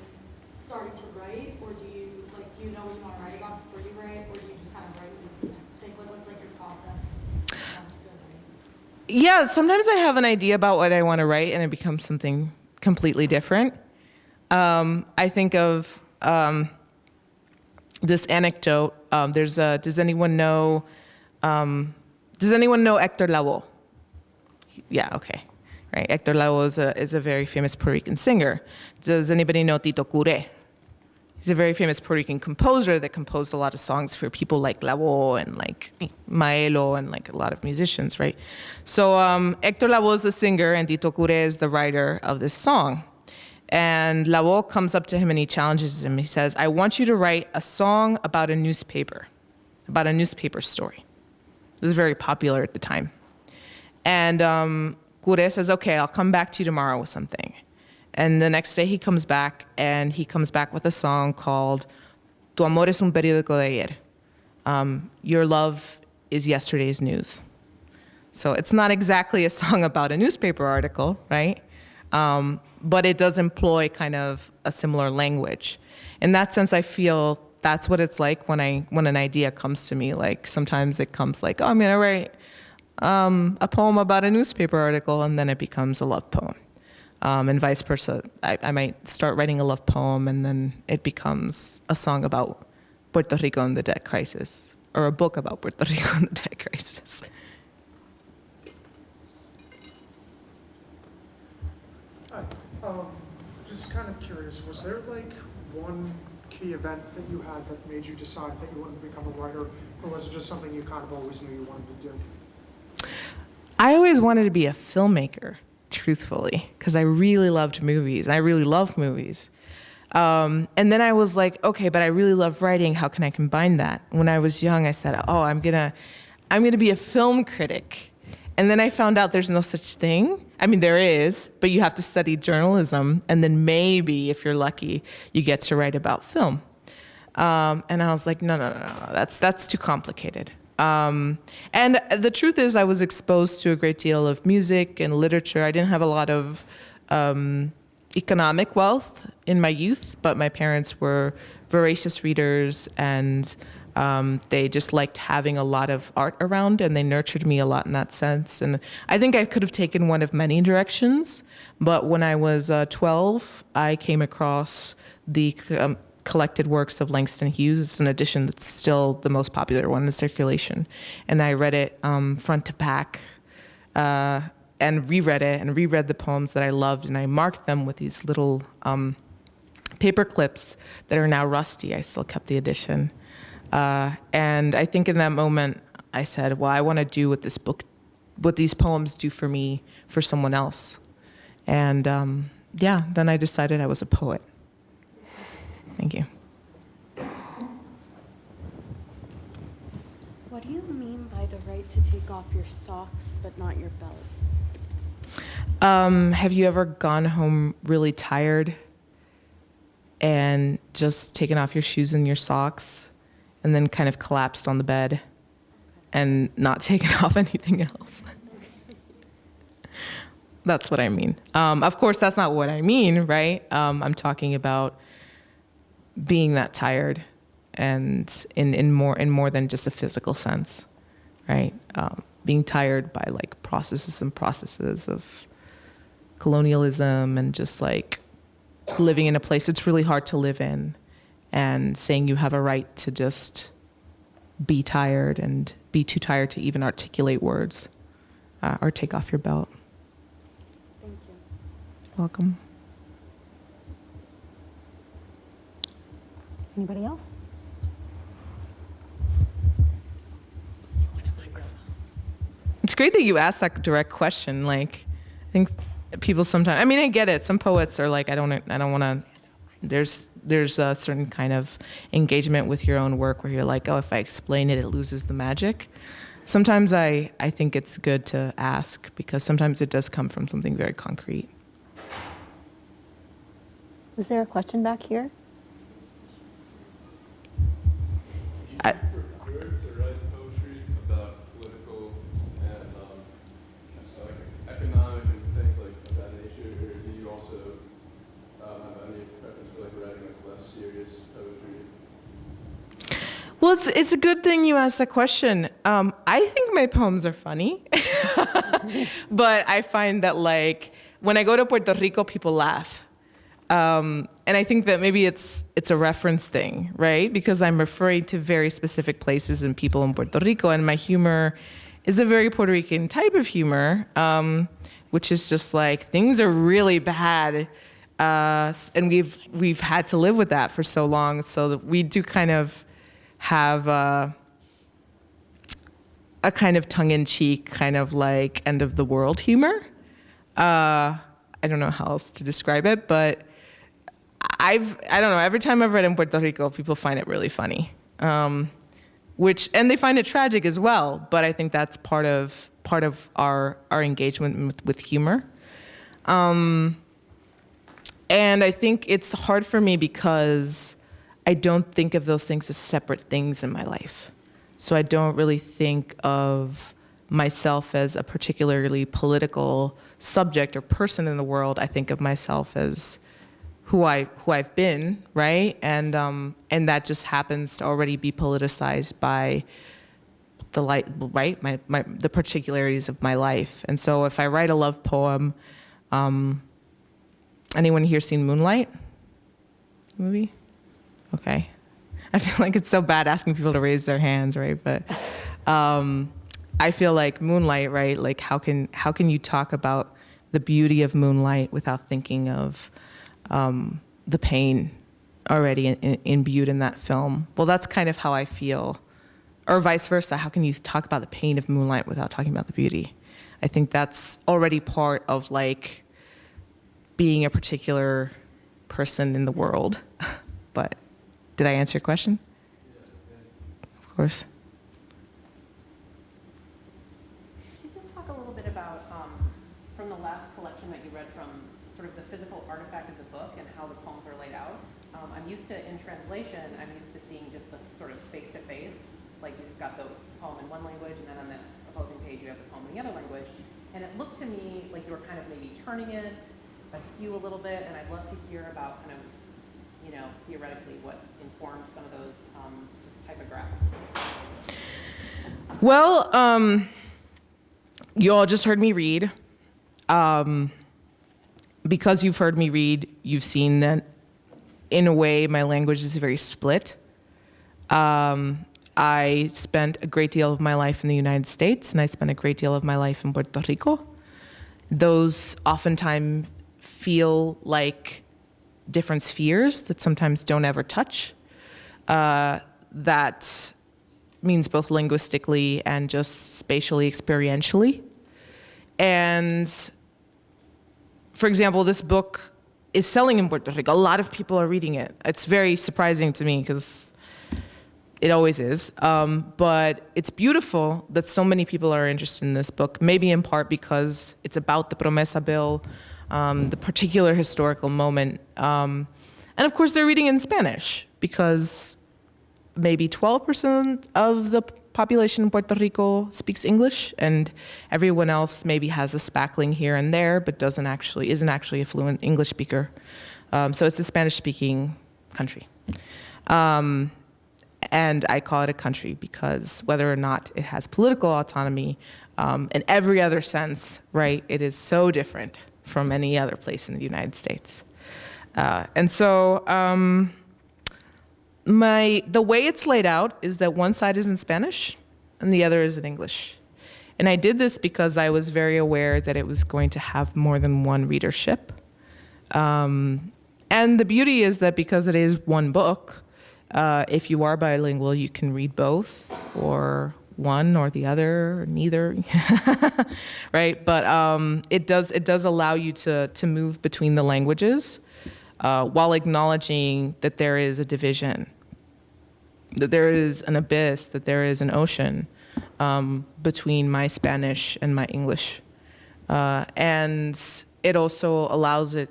starting to write, or do you know what you want to write about before you write, or do you just kind of write and think what's like your process when it comes to writing? Yeah, sometimes I have an idea about what I want to write and it becomes something completely different. I think of this anecdote. Does anyone know Hector Lavoe? Yeah, okay. Right, Hector Lavoe is a very famous Puerto Rican singer. Does anybody know Tito Cure? He's a very famous Puerto Rican composer that composed a lot of songs for people like Lavoe and like Maelo and like a lot of musicians, right? So Hector Lavoe is the singer and Tito Cure is the writer of this song. And Lavoe comes up to him and he challenges him. He says, I want you to write a song about a newspaper story. This is very popular at the time. And Cure says, okay, I'll come back to you tomorrow with something. And the next day he comes back with a song called Tu amor es un periódico de ayer. Your love is yesterday's news. So it's not exactly a song about a newspaper article, right? But it does employ kind of a similar language. In that sense, I feel that's what it's like when an idea comes to me. Like sometimes it comes like, oh, I'm gonna write a poem about a newspaper article, and then it becomes a love poem. And vice versa. I might start writing a love poem, and then it becomes a song about Puerto Rico and the debt crisis, or a book about Puerto Rico and the debt crisis. Hi. Just kind of curious, was there like one key event that you had that made you decide that you wanted to become a writer, or was it just something you kind of always knew you wanted to do? I always wanted to be a filmmaker, truthfully, because I really loved movies. I really love movies. And then I was like, okay, but I really love writing. How can I combine that? When I was young, I said, oh, I'm gonna be a film critic. And then I found out there's no such thing. I mean, there is, but you have to study journalism, and then maybe, if you're lucky, you get to write about film. And I was like, no, that's too complicated. And the truth is, I was exposed to a great deal of music and literature. I didn't have a lot of economic wealth in my youth, but my parents were voracious readers, and they just liked having a lot of art around, and they nurtured me a lot in that sense. And I think I could have taken one of many directions, but when I was 12, I came across the collected works of Langston Hughes. It's an edition that's still the most popular one in circulation. And I read it front to back and reread it and reread the poems that I loved, and I marked them with these little paper clips that are now rusty. I still kept the edition. And I think in that moment, I said, well, I want to do what these poems do for me, for someone else. And then I decided I was a poet. Thank you. What do you mean by the right to take off your socks but not your belt? Have you ever gone home really tired and just taken off your shoes and your socks and then kind of collapsed on the bed and not taken off anything else? That's what I mean. Of course, that's not what I mean, right? I'm talking about being that tired, and in more than just a physical sense, right? Being tired by like processes and processes of colonialism and just like living in a place it's really hard to live in, and saying you have a right to just be tired and be too tired to even articulate words or take off your belt. Thank you. Welcome. Anybody else? It's great that you asked that direct question. Like, I think people sometimes, I mean, I get it. Some poets are like, I don't want to, there's a certain kind of engagement with your own work where you're like, oh, if I explain it, it loses the magic. Sometimes I think it's good to ask, because sometimes it does come from something very concrete. Was there a question back here? Do you prefer to write poetry about political and economic and things like that nature, or do you also have any preference for like writing like less serious poetry? Well, it's a good thing you asked that question. I think my poems are funny, but I find that like when I go to Puerto Rico, people laugh. And I think that maybe it's a reference thing, right? Because I'm referring to very specific places and people in Puerto Rico, and my humor is a very Puerto Rican type of humor, which is just like things are really bad, and we've had to live with that for so long. So that we do kind of have a kind of tongue-in-cheek, kind of like end of the world humor. I don't know how else to describe it, but I don't know, every time I've read in Puerto Rico, people find it really funny. And they find it tragic as well, but I think that's part of our engagement with humor. And I think it's hard for me because I don't think of those things as separate things in my life. So I don't really think of myself as a particularly political subject or person in the world. I think of myself as who I've been, right? And that just happens to already be politicized by the particularities of my life. And so if I write a love poem, anyone here seen Moonlight movie? Okay. I feel like it's so bad asking people to raise their hands, right? But I feel like Moonlight, right? Like how can you talk about the beauty of moonlight without thinking of the pain already imbued in that film? Well, that's kind of how I feel. Or vice versa, how can you talk about the pain of moonlight without talking about the beauty? I think that's already part of like being a particular person in the world. But did I answer your question? Of course. You can talk a little bit about, from the last collection that you read from, sort of the physical artifact of the book and how the poems are laid out. I'm used to, in translation, I'm used to seeing just the sort of face-to-face, like you've got the poem in one language, and then on the opposing page you have the poem in the other language. And it looked to me like you were kind of maybe turning it askew a little bit, and I'd love to hear about kind of, you know, theoretically what informed some of those typographic. Well, you all just heard me read. Because you've heard me read, you've seen that in a way my language is very split. I spent a great deal of my life in the United States, and I spent a great deal of my life in Puerto Rico. Those oftentimes feel like different spheres that sometimes don't ever touch. That means both linguistically and just spatially, experientially. And for example, this book is selling in Puerto Rico. A lot of people are reading it. It's very surprising to me because it always is. But it's beautiful that so many people are interested in this book, maybe in part because it's about the Promesa Bill, the particular historical moment. And of course, they're reading in Spanish because maybe 12% of the population in Puerto Rico speaks English, and everyone else maybe has a spackling here and there, but isn't actually a fluent English speaker. So it's a Spanish-speaking country. And I call it a country because whether or not it has political autonomy, in every other sense, right, it is so different from any other place in the United States. And so the way it's laid out is that one side is in Spanish and the other is in English. And I did this because I was very aware that it was going to have more than one readership. And the beauty is that because it is one book, if you are bilingual, you can read both, or one or the other, or neither, right? But it does allow you to move between the languages while acknowledging that there is a division, that there is an abyss, that there is an ocean between my Spanish and my English. And it also allows it,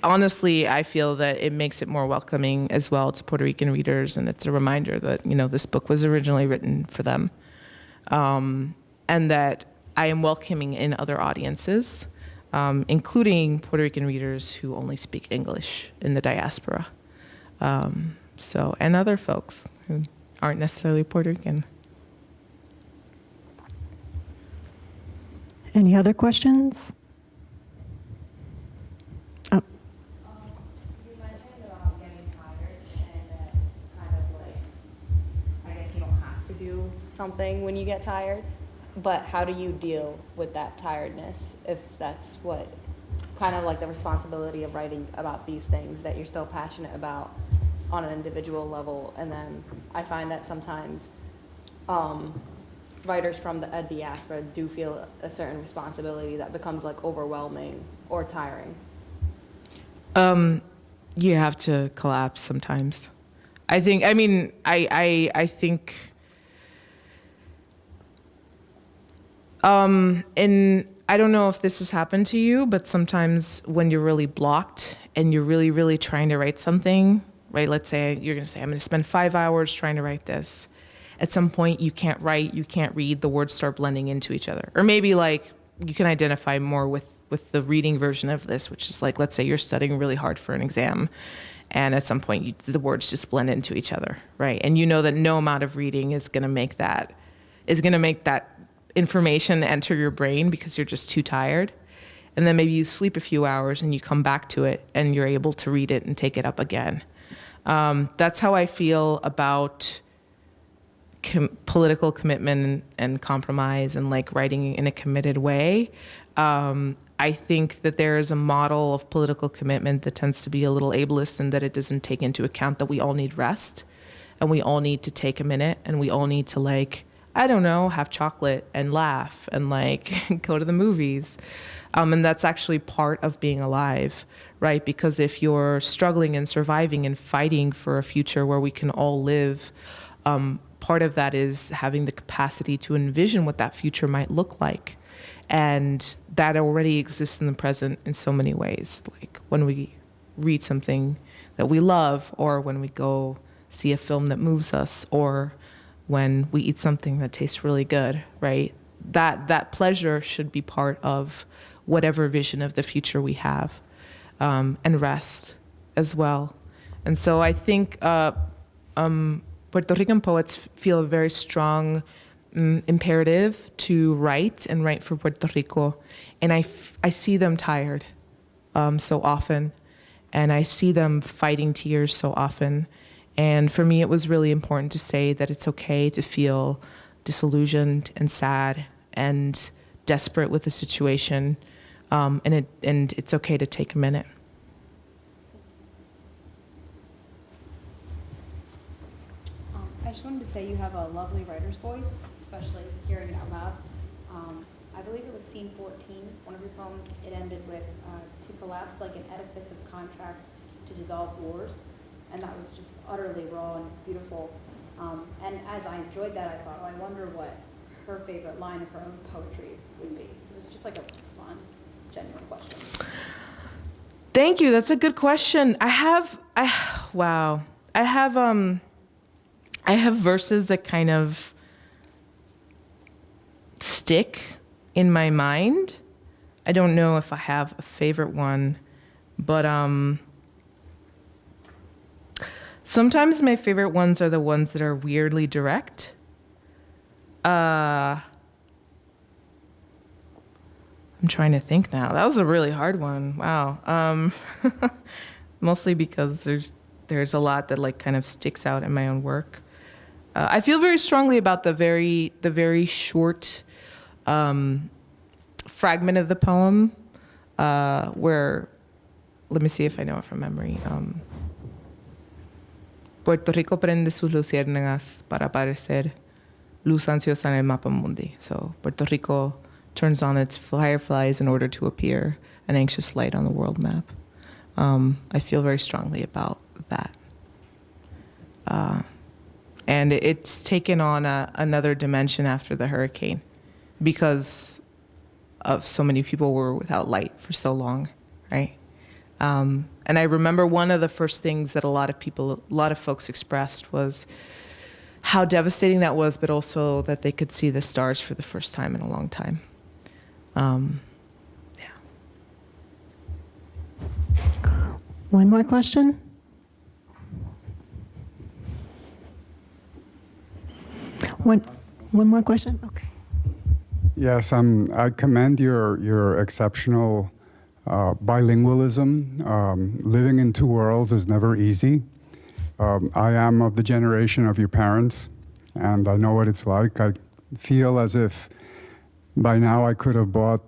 honestly, I feel that it makes it more welcoming as well to Puerto Rican readers, and it's a reminder that, this book was originally written for them, and that I am welcoming in other audiences, including Puerto Rican readers who only speak English in the diaspora. And other folks who aren't necessarily Puerto Rican. Any other questions? Oh. You mentioned about getting tired and kind of like, I guess you don't have to do something when you get tired, but how do you deal with that tiredness if that's what, kind of like the responsibility of writing about these things that you're still passionate about on an individual level? And then I find that sometimes writers from the diaspora do feel a certain responsibility that becomes like overwhelming or tiring. You have to collapse sometimes. I think, and I don't know if this has happened to you, but sometimes when you're really blocked and you're really, really trying to write something, right? Let's say you're gonna say, I'm gonna spend 5 hours trying to write this. At some point you can't write, you can't read, the words start blending into each other. Or maybe like you can identify more with the reading version of this, which is like, let's say you're studying really hard for an exam, and at some point the words just blend into each other, right? And you know that no amount of reading is gonna make that information enter your brain because you're just too tired. And then maybe you sleep a few hours and you come back to it and you're able to read it and take it up again. That's how I feel about political commitment and compromise and like writing in a committed way. I think that there is a model of political commitment that tends to be a little ableist, and that it doesn't take into account that we all need rest and we all need to take a minute and we all need to like, I don't know, have chocolate and laugh and like go to the movies. And that's actually part of being alive, right? Because if you're struggling and surviving and fighting for a future where we can all live, part of that is having the capacity to envision what that future might look like. And that already exists in the present in so many ways. Like when we read something that we love, or when we go see a film that moves us, or when we eat something that tastes really good, right? That pleasure should be part of whatever vision of the future we have, and rest as well. And so I think Puerto Rican poets feel a very strong imperative to write and write for Puerto Rico. And I see them tired so often, and I see them fighting tears so often. And for me, it was really important to say that it's okay to feel disillusioned and sad and desperate with the situation, and it's okay to take a minute. I just wanted to say you have a lovely writer's voice, especially hearing it out loud. I believe it was scene 14, one of your poems. It ended with to collapse like an edifice of contract to dissolve wars, and that was just utterly raw and beautiful. And as I enjoyed that, I thought, oh, I wonder what her favorite line of her own poetry would be. So it's just like a fun, genuine question. Thank you. That's a good question. I have verses that kind of stick in my mind. I don't know if I have a favorite one, but sometimes my favorite ones are the ones that are weirdly direct. I'm trying to think now. That was a really hard one. Wow. Mostly because there's a lot that like kind of sticks out in my own work. I feel very strongly about the very short fragment of the poem where, let me see if I know it from memory. Puerto Rico prende sus luciérnagas para aparecer luz ansiosa en el mapa mundi. So Puerto Rico turns on its fireflies in order to appear an anxious light on the world map. I feel very strongly about that. And it's taken on another dimension after the hurricane because of so many people were without light for so long, right? And I remember one of the first things that a lot of folks expressed was how devastating that was, but also that they could see the stars for the first time in a long time. Yeah. One more question? One more question? Okay. Yes, I commend your exceptional bilingualism. Living in two worlds is never easy. I am of the generation of your parents, and I know what it's like. I feel as if by now I could have bought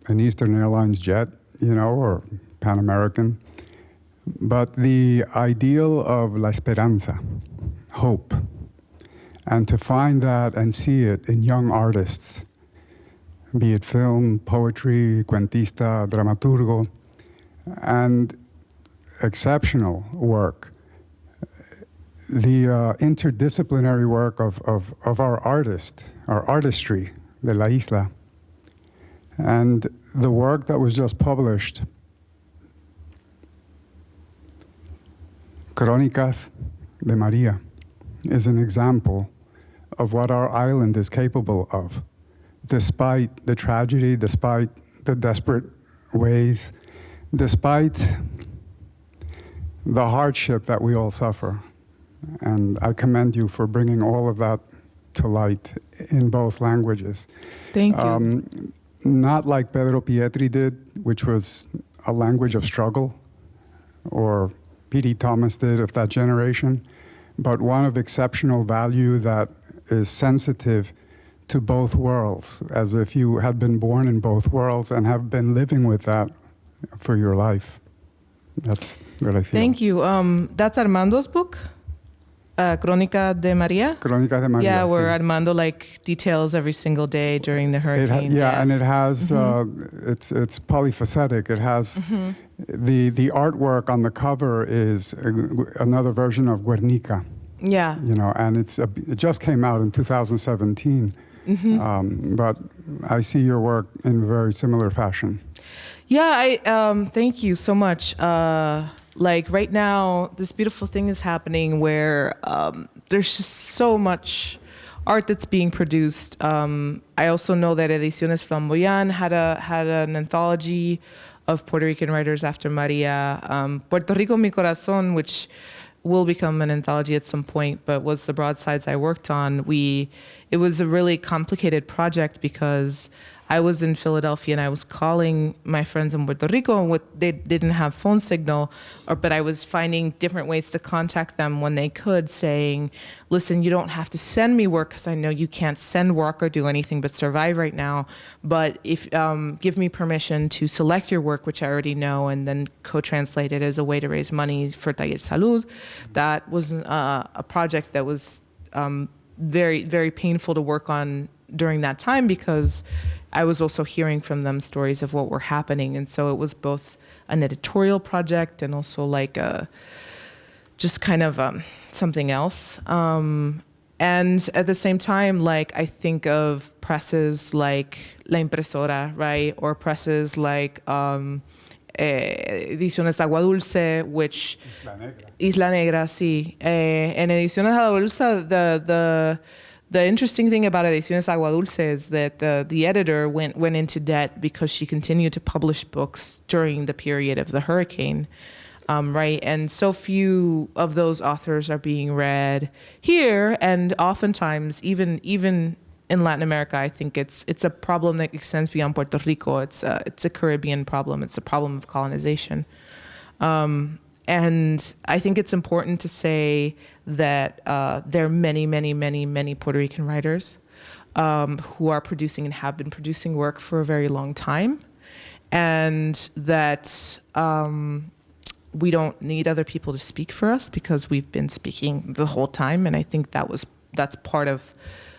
an Eastern Airlines jet, or Pan American. But the ideal of la esperanza, hope, and to find that and see it in young artists, be it film, poetry, cuentista, dramaturgo, and exceptional work. The interdisciplinary work of our artistry, de la isla, and the work that was just published, Crónicas de María, is an example of what our island is capable of, despite the tragedy, despite the desperate ways, despite the hardship that we all suffer. And I commend you for bringing all of that to light in both languages. Thank you. Not like Pedro Pietri did, which was a language of struggle, or P.D. Thomas did of that generation, but one of exceptional value that is sensitive to both worlds, as if you had been born in both worlds and have been living with that for your life. That's what I feel. Thank you. That's Armando's book, Crónica de María. Crónica de María. Yeah, where sí. Armando details every single day during the hurricane. And it has it's polyphacetic. It has the artwork on the cover is another version of Guernica. Yeah. And it just came out in 2017. But I see your work in very similar fashion. Yeah, thank you so much. Right now, this beautiful thing is happening where there's just so much art that's being produced. I also know that Ediciones Flamboyant had an anthology of Puerto Rican writers after Maria. Puerto Rico, mi corazón, which will become an anthology at some point, but was the broadsides I worked on. It was a really complicated project because I was in Philadelphia and I was calling my friends in Puerto Rico, and they didn't have phone signal, but I was finding different ways to contact them when they could, saying, listen, you don't have to send me work because I know you can't send work or do anything but survive right now, but if give me permission to select your work, which I already know, and then co-translate it as a way to raise money for Taller Salud. That was a project that was very, very painful to work on during that time, because I was also hearing from them stories of what were happening. And so it was both an editorial project and also like just kind of something else. And at the same time, like I think of presses like La Impresora, right? Or presses like Ediciones Agua Dulce, which Isla Negra, sí. En Ediciones Agua Dulce, the interesting thing about Ediciones Agua Dulce is that the editor went into debt because she continued to publish books during the period of the hurricane, right? And so few of those authors are being read here, and oftentimes, even in Latin America, I think it's a problem that extends beyond Puerto Rico. It's a Caribbean problem. It's a problem of colonization. And I think it's important to say that there are many, many, many, many Puerto Rican writers who are producing and have been producing work for a very long time, and that we don't need other people to speak for us because we've been speaking the whole time. And I think that's part of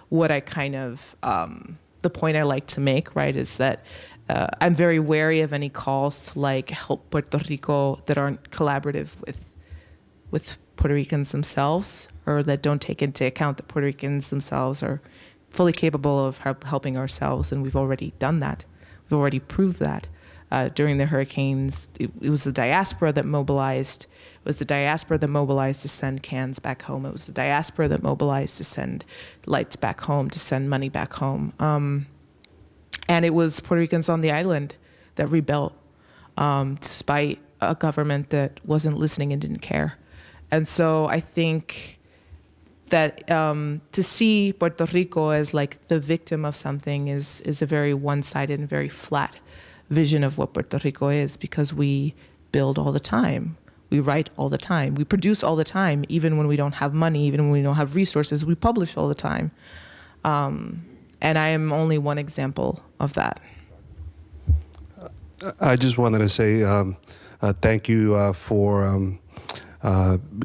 what I kind of, the point I like to make, right, is that I'm very wary of any calls to like help Puerto Rico that aren't collaborative with Puerto Ricans themselves, or that don't take into account that Puerto Ricans themselves are fully capable of helping ourselves. And we've already done that. We've already proved that. During the hurricanes, it was the diaspora that mobilized. It was the diaspora that mobilized to send cans back home. It was the diaspora that mobilized to send lights back home, to send money back home. And it was Puerto Ricans on the island that rebuilt, despite a government that wasn't listening and didn't care. And so I think that to see Puerto Rico as like the victim of something is a very one-sided and very flat vision of what Puerto Rico is, because we build all the time. We write all the time. We produce all the time, even when we don't have money, even when we don't have resources. We publish all the time. And I am only one example of that. I just wanted to say thank you for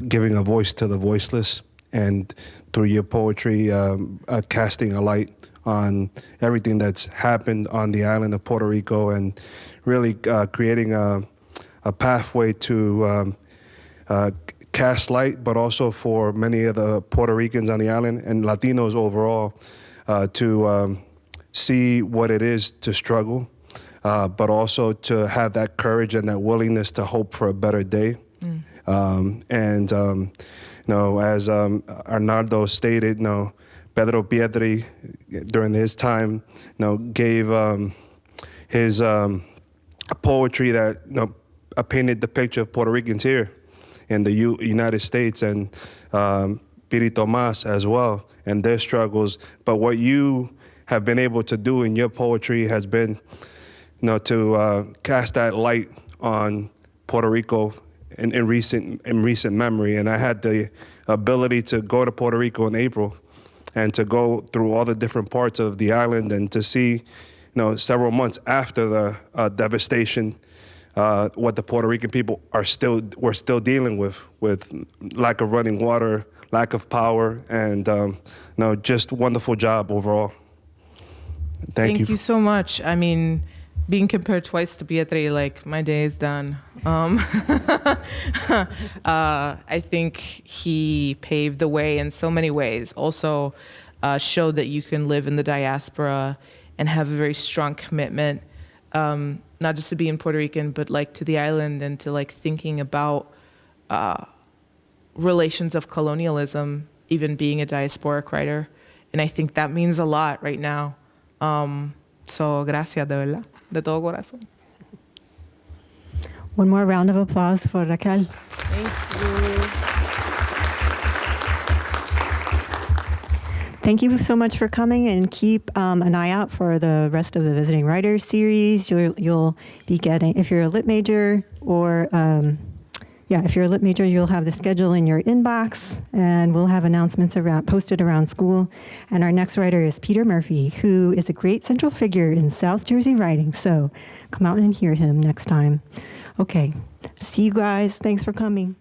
giving a voice to the voiceless, and through your poetry, casting a light on everything that's happened on the island of Puerto Rico, and really creating a pathway to cast light, but also for many of the Puerto Ricans on the island and Latinos overall, to see what it is to struggle, but also to have that courage and that willingness to hope for a better day. And you know, as Arnaldo stated, you know, Pedro Pietri, during his time, you know, gave his poetry that, you know, painted the picture of Puerto Ricans here in the United States, and Piri Tomas as well, and their struggles. But what you have been able to do in your poetry has been, you know, to cast that light on Puerto Rico in recent memory. And I had the ability to go to Puerto Rico in April, and to go through all the different parts of the island, and to see, you know, several months after the devastation, what the Puerto Rican people were still dealing with lack of running water, lack of power, and you know, just wonderful job overall. Thank you. Thank you so much. I mean, being compared twice to Pietri, like, my day is done. I think he paved the way in so many ways. Also showed that you can live in the diaspora and have a very strong commitment, not just to being Puerto Rican, but like to the island, and to like thinking about relations of colonialism, even being a diasporic writer. And I think that means a lot right now. So gracias, de verdad, de todo corazón. One more round of applause for Raquel. Thank you. Thank you so much for coming, and keep an eye out for the rest of the Visiting Writers series. You'll be getting, if you're a lit major or, if you're a lit major, you'll have the schedule in your inbox, and we'll have announcements posted around school. And our next writer is Peter Murphy, who is a great central figure in South Jersey writing. So come out and hear him next time. Okay, see you guys. Thanks for coming.